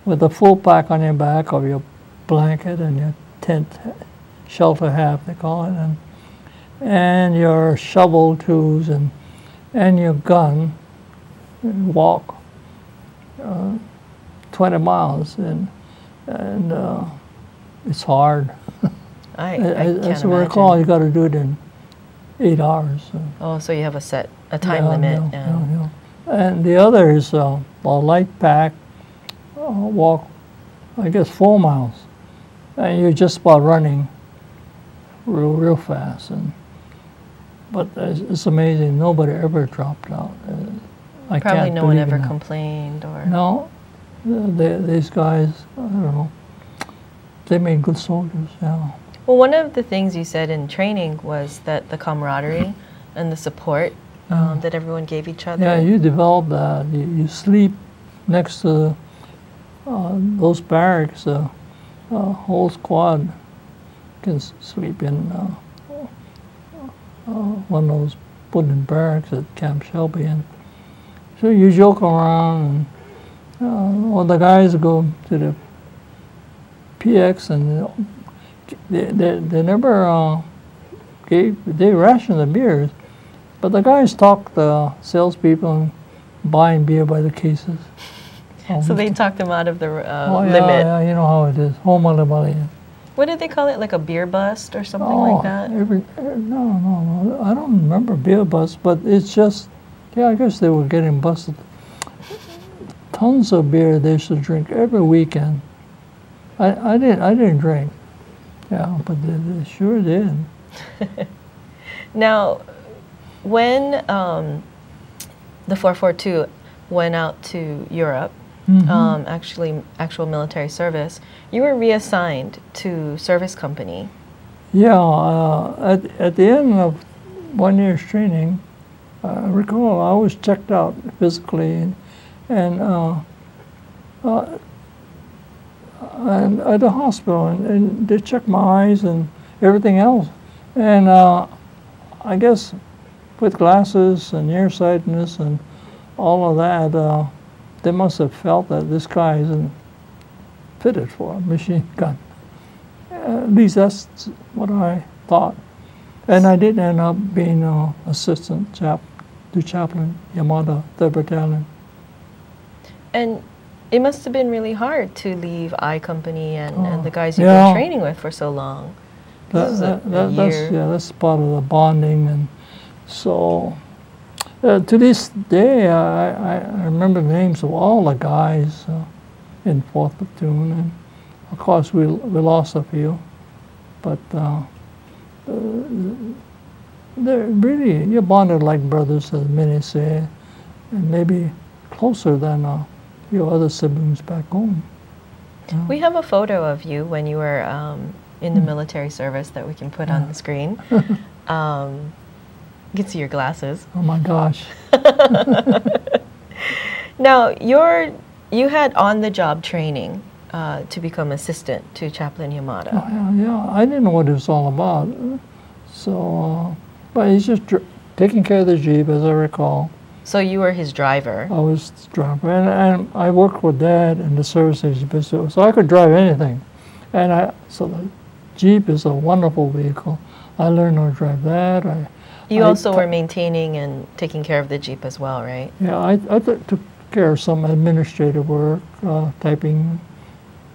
with a full pack on your back of your blanket and your tent, shelter half they call it, and your shovel tools and your gun, and walk 20 miles, and it's hard. I can't as I recall, you got to do it in 8 hours. Oh, so you have a time limit. Yeah. And the other is a light pack, walk, I guess 4 miles, and you're just about running real fast. But it's amazing, nobody ever dropped out. Probably no one ever complained, or no. These guys, I don't know, they made good soldiers. Yeah. Well, one of the things you said in training was that the camaraderie and the support that everyone gave each other. Yeah, you develop that. You sleep next to those barracks. Whole squad can sleep in one of those wooden barracks at Camp Shelby, and so you joke around, and all the guys go to the PX, and they never they ration the beers, but the guys talk the salespeople and buying beer by the cases. So they talked them out of the limit. Yeah, you know how it is. Home on the money. What did they call it? Like a beer bust or something like that? No. I don't remember beer bust, but it's just, yeah, I guess they were getting busted. Tons of beer they used to drink every weekend. I didn't drink. Yeah, but they sure did. Now, when the 442 went out to Europe, actual military service, you were reassigned to service company. Yeah, at the end of 1 year's training, I recall I was checked out physically, and at the hospital, and they checked my eyes and everything else, and I guess with glasses and nearsightedness and all of that, they must have felt that this guy isn't fitted for a machine gun. At least that's what I thought. And I did end up being assistant to Chaplain Yamada, 3rd Battalion. And it must have been really hard to leave I Company and the guys you've been training with for so long. That's part of the bonding. And so to this day, I remember the names of all the guys in 4th Platoon. And of course, we lost a few. But they're really, you're bonded like brothers, as many say, and maybe closer than your other siblings back home. Yeah. We have a photo of you when you were in the military service that we can put on the screen. You can see your glasses. Oh my gosh. Now, you had on-the-job training to become assistant to Chaplain Yamada. Yeah, I didn't know what it was all about. So, but he's just taking care of the Jeep, as I recall. So you were his driver? I was the driver, and I worked with Dad in the service agency, so I could drive anything. And so the Jeep is a wonderful vehicle. I learned how to drive that. You also were maintaining and taking care of the Jeep as well, right? Yeah, I took care of some administrative work, typing,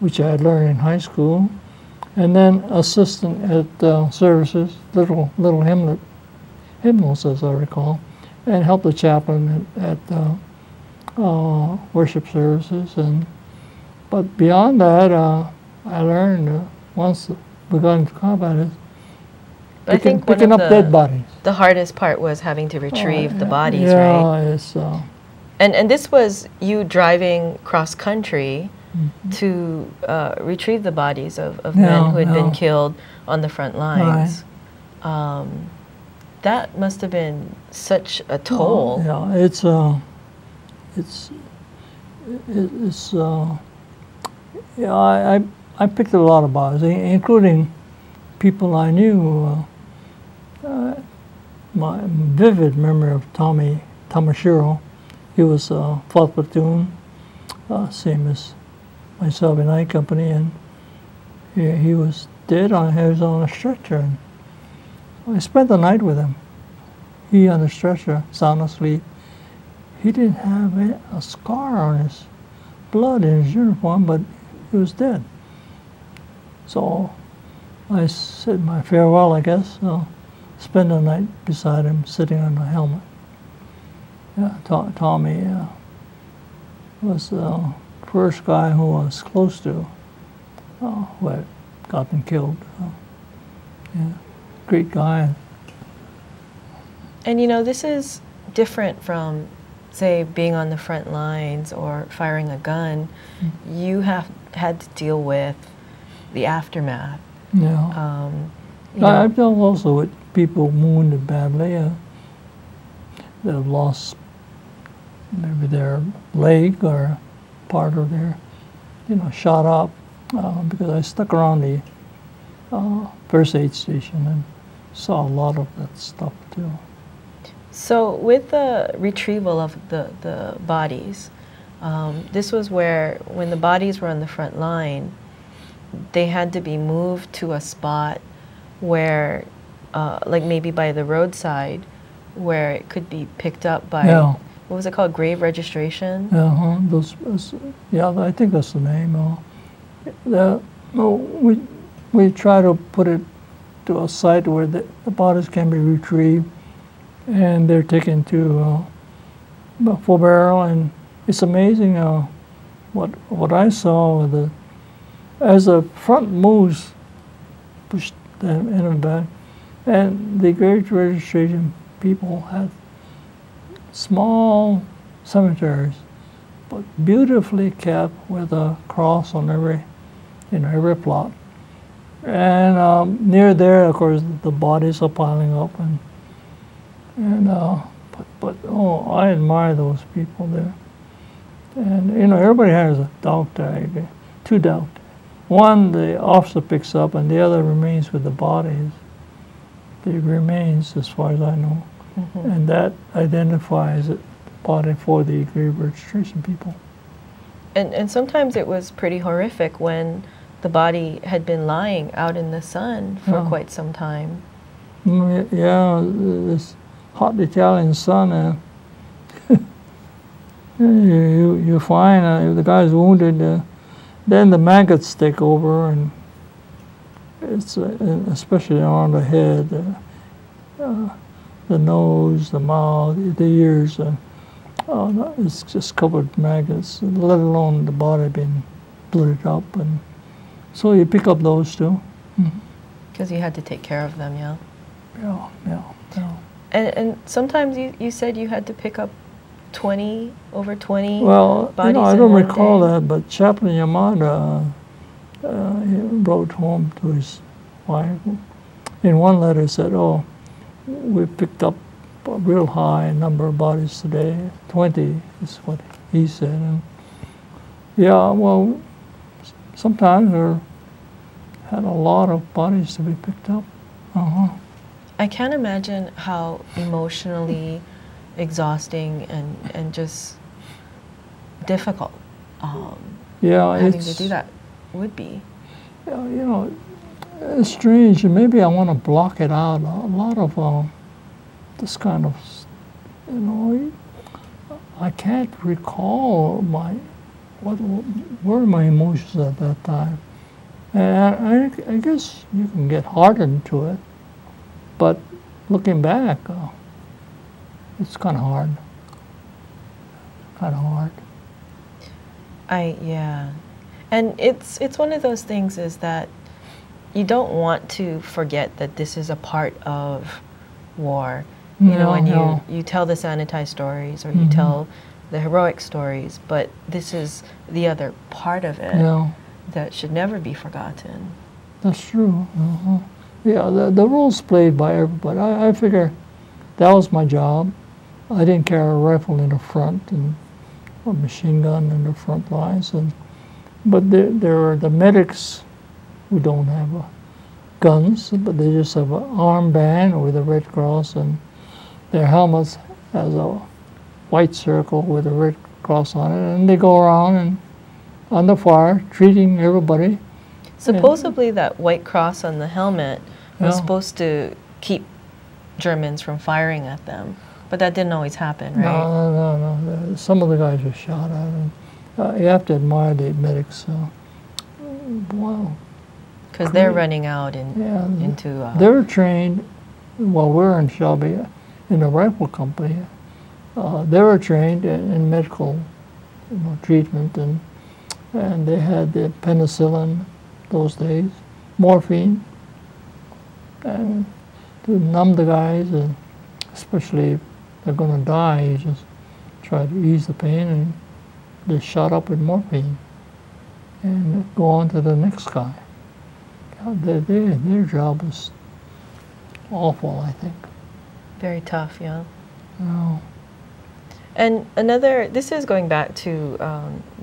which I had learned in high school, and then assistant at services, little hymnals, as I recall, and helped the chaplain at worship services. But beyond that, I learned once we got into combat, picking up dead bodies. The hardest part was having to retrieve the bodies, right? Yeah, it's. And this was you driving cross country to retrieve the bodies of men who had been killed on the front lines. Right. That must have been such a toll. Yeah, I picked up a lot of bodies, including people I knew. My vivid memory of Tamashiro. He was 4th Platoon, same as myself in I Company, and he was dead. He was on a stretcher. And I spent the night with him. He on a stretcher, sound asleep. He didn't have a scar on his blood in his uniform, but he was dead. So I said my farewell, I guess. So spend the night beside him, sitting on the helmet. Yeah, Tommy was the first guy who was close to who had gotten killed. Yeah, great guy. And you know, this is different from, say, being on the front lines or firing a gun. Mm-hmm. You have had to deal with the aftermath. Yeah. I've dealt also with people wounded badly. That have lost maybe their leg or part of their, shot up. Because I stuck around the first aid station and saw a lot of that stuff too. So with the retrieval of the bodies, this was where, when the bodies were on the front line, they had to be moved to a spot where, like maybe by the roadside, where it could be picked up by, what was it called, grave registration? Yeah, I think that's the name. We try to put it to a site where the bodies can be retrieved, and they're taken to Full Barrel, and it's amazing what I saw as the front moves, pushed them in and back, and the grave registration people had small cemeteries, but beautifully kept with a cross on every plot. And near there, of course, the bodies are piling up, but I admire those people there. And everybody has a dog tag, 2 dog tags. One the officer picks up, and the other remains with the bodies. The remains, as far as I know, and that identifies the body for the grave registration people. And sometimes it was pretty horrific when the body had been lying out in the sun for quite some time. Yeah, this hot Italian sun. You find if the guy's wounded, then the maggots take over, and it's especially on the head, the nose, the mouth, the ears. It's just covered with maggots, let alone the body being blooded up, and so you pick up those too. Because you had to take care of them, yeah. Yeah. And sometimes you said you had to pick up over 20 well, bodies I don't recall day. that, but Chaplain Yamada he wrote home to his wife. In one letter said, we picked up a real high number of bodies today. 20 is what he said. And yeah, well, sometimes we had a lot of bodies to be picked up. I can't imagine how emotionally exhausting and just difficult having to do that would be. Yeah, it's strange. Maybe I want to block it out. A lot of this kind of, I can't recall what were my emotions at that time. And I guess you can get hardened to it, but looking back, it's kind of hard. And it's one of those things is that you don't want to forget that this is a part of war. When you tell the sanitized stories or you tell the heroic stories, but this is the other part of it that should never be forgotten. That's true. Yeah, the roles played by everybody. I figure that was my job. I didn't carry a rifle in the front and a machine gun in the front lines, but there are the medics who don't have guns, but they just have an armband with a red cross, and their helmets has a white circle with a red cross on it, and they go around and on the fire, treating everybody. Supposedly that white cross on the helmet was Yeah. supposed to keep Germans from firing at them, but that didn't always happen, right? No. Some of the guys were shot at, and you have to admire the medics. Wow. Because they're running out into... They were trained, while we were in Shelby, in the rifle company. They were trained in medical treatment, and they had the penicillin those days, morphine, and to numb the guys, and especially if they're going to die, you just try to ease the pain, and they shot up with morphine and go on to the next guy. God, their job was awful, I think. Very tough, yeah. Oh. And another, this is going back to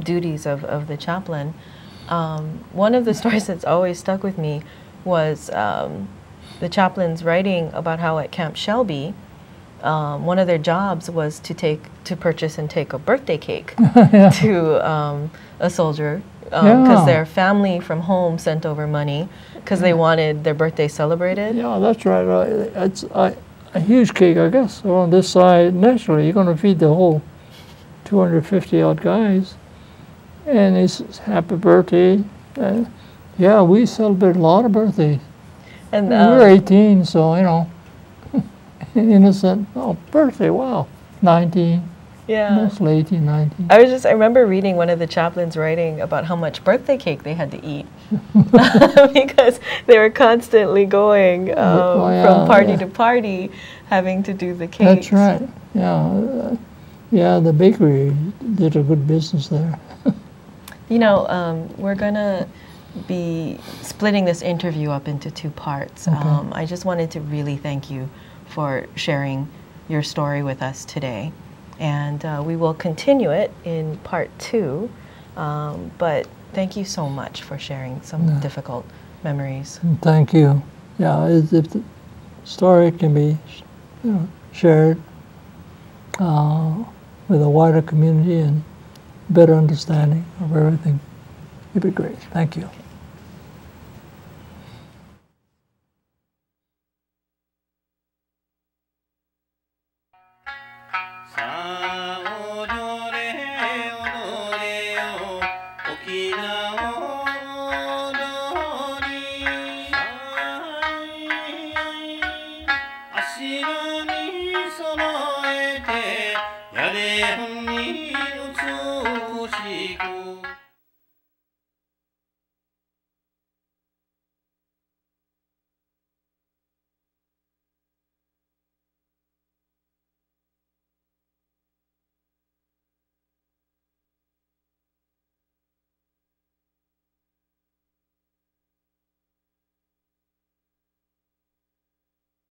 duties of the chaplain. One of the stories that's always stuck with me was the chaplains writing about how at Camp Shelby, one of their jobs was to purchase and take a birthday cake Yeah. to a soldier, because Yeah. their family from home sent over money because they wanted their birthday celebrated. Yeah, that's right. It's a huge cake, I guess. On this side, naturally, you're going to feed the whole 250 odd guys, and it's happy birthday. Yeah, we celebrate a lot of birthdays. And we were 18, so innocent. Oh, birthday! Wow, 19. yeah. Mostly 18, 19. I remember reading one of the chaplains writing about how much birthday cake they had to eat because they were constantly going from party to party, having to do the cakes. That's right. Yeah, yeah. The bakery did a good business there. You know, we're gonna be splitting this interview up into two parts. Okay. I just wanted to really thank you for sharing your story with us today. And we will continue it in part 2. But thank you so much for sharing some difficult memories. Thank you. Yeah, if the story can be shared with a wider community and better understanding of everything, it'd be great. Thank you. Sa odore odore o Okinawa